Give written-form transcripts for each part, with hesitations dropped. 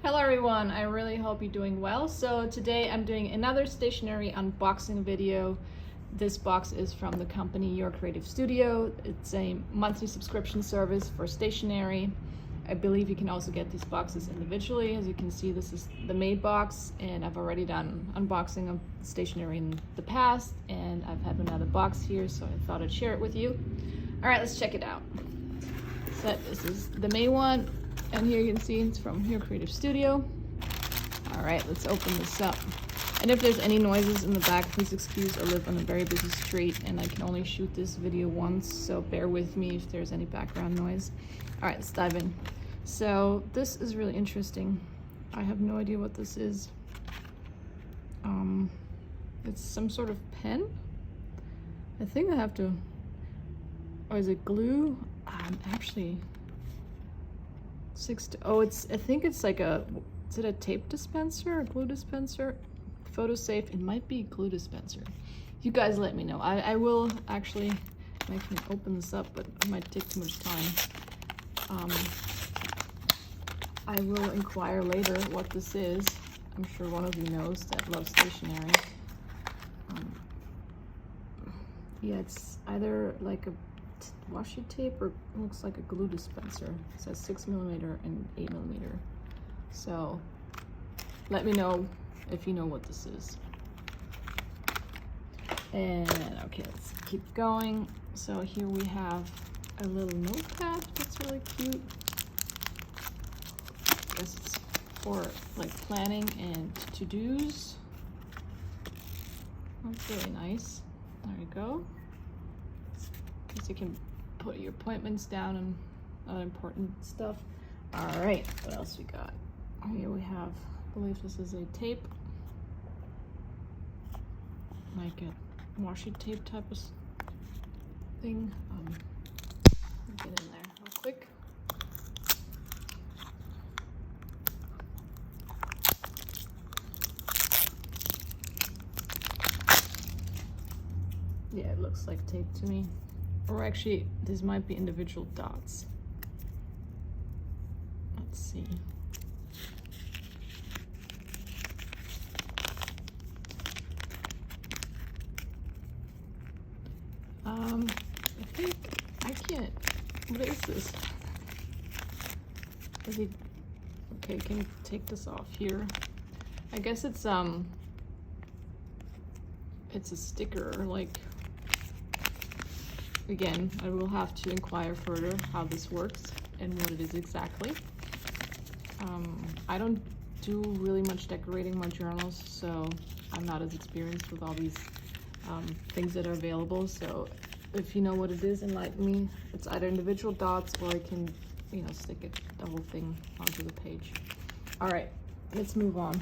Hello everyone, I really hope you're doing well. So today I'm doing another stationery unboxing video. This box is from the company Your Creative Studio. It's a monthly subscription service for stationery. I believe you can also get these boxes individually. As you can see, this is the main box, and I've already done unboxing of stationery in the past, and I've had another box here, so I thought I'd share it with you. All right, let's check it out. So this is the main one. And here you can see it's from Your Creative Studio. All right, let's open this up. And if there's any noises in the back, please excuse. I live on a very busy street and I can only shoot this video once, so bear with me if there's any background noise. All right, let's dive in. So this is really interesting. I have no idea what this is. It's some sort of pen. I think I have to, or is it glue? Actually, I think it's like is it a tape dispenser, a glue dispenser? Photo safe, it might be a glue dispenser. You guys let me know. I will actually make me open this up, but it might take too much time. I will inquire later what this is. I'm sure one of you knows that loves stationery. Yeah, it's either like a washi tape or looks like a glue dispenser. It says 6mm and 8mm. So let me know if you know what this is. And okay, let's keep going. So here we have a little notepad that's really cute. I guess it's for like planning and to-dos. That's really nice. There you go. So you can put your appointments down and other important stuff. All right, what else we got? Here we have, I believe this is a tape, like a washi tape type of thing. Get in there real quick. Yeah, it looks like tape to me. Or actually, these might be individual dots. Let's see. I think I can't. What is this? Okay, can you take this off here? I guess it's a sticker, like. Again, I will have to inquire further how this works and what it is exactly. I don't do really much decorating my journals, so I'm not as experienced with all these things that are available. So if you know what it is, enlighten me. It's either individual dots or I can, stick it, the whole thing onto the page. All right, let's move on.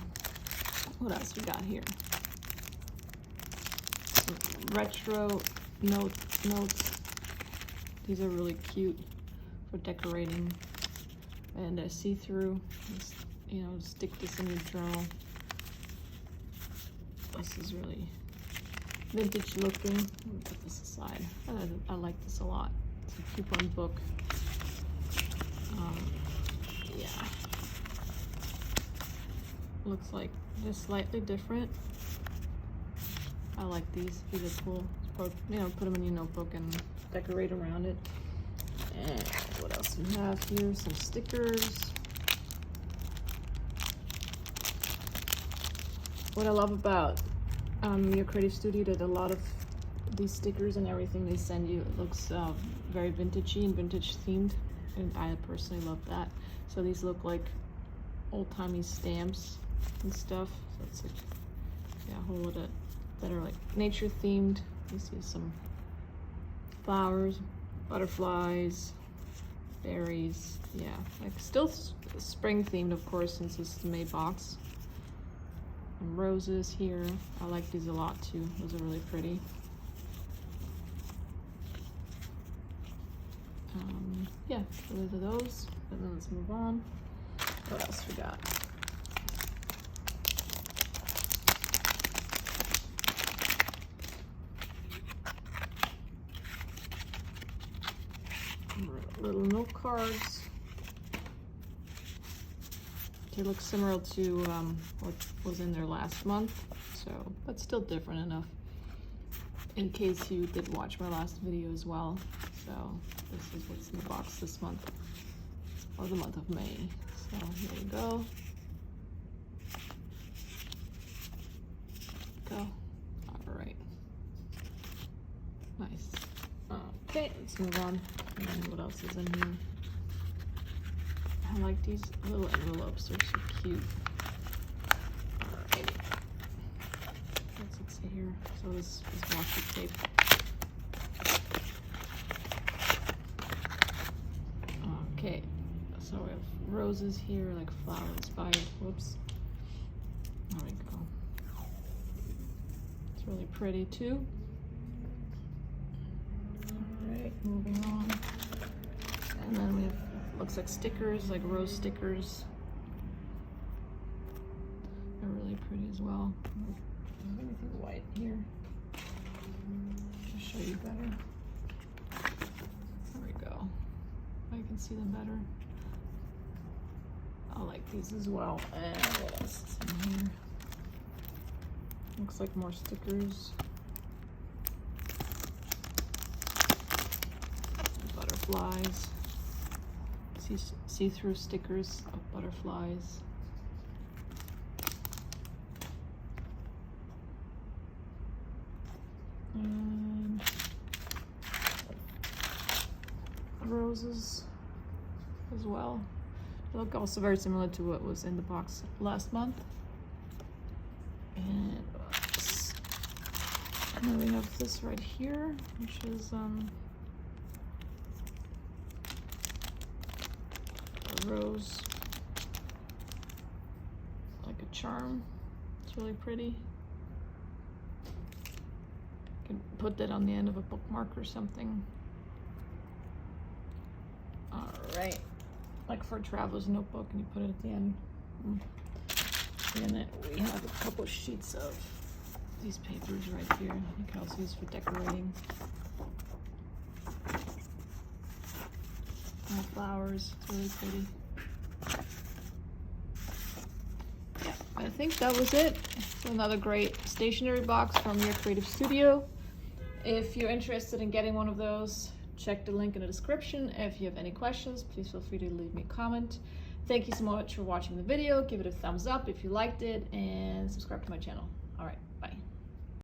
What else we got here? Retro notes. These are really cute for decorating, and they're see-through. Stick this in your journal. This is really vintage looking. Let me put this aside. I like this a lot. It's a coupon book. Yeah. Looks like they're slightly different. I like these. These are cool. Put them in your notebook and decorate around it. And what else we have here? Some stickers. What I love about Your Creative Studio, that a lot of these stickers and everything they send you, it looks very vintagey and vintage themed, and I personally love that. So these look like old-timey stamps and stuff. So it's like, yeah, a whole lot of that are like nature themed. You see some flowers, butterflies, berries. Yeah, like still spring themed, of course, since it's the May box. And roses here. I like these a lot too. Those are really pretty. Yeah, those are those. And then let's move on. What else we got? Little note cards. They look similar to what was in there last month, so, but still different enough in case you did watch my last video as well. So this is what's in the box this month, or the month of May. So here we go. All right. Nice. Okay, let's move on. And what else is in here? I like these little envelopes, they're so cute. Alright. What's it say here? So this is washi tape. Okay, so we have roses here, like flower inspired. Whoops. There we go. It's really pretty too. Alright, moving on. And then we have, looks like stickers, like rose stickers. They're really pretty as well. Anything white here to show you better. There we go. I can see them better. I like these as well. And what else is in here? Looks like more stickers. Butterflies. See-through stickers of butterflies. And roses as well. They look also very similar to what was in the box last month. And then we have this right here, which is rose, like a charm. It's really pretty. You can put that on the end of a bookmark or something. All right, like for a traveler's notebook, and you put it at the end. And then we have a couple sheets of these papers right here. You can also use for decorating. Flowers, it's really pretty. Yeah, I think that was it. So another great stationery box from Your Creative Studio. If you're interested in getting one of those, check the link in the description. If you have any questions, please feel free to leave me a comment. Thank you so much for watching the video. Give it a thumbs up if you liked it, and subscribe to my channel. All right.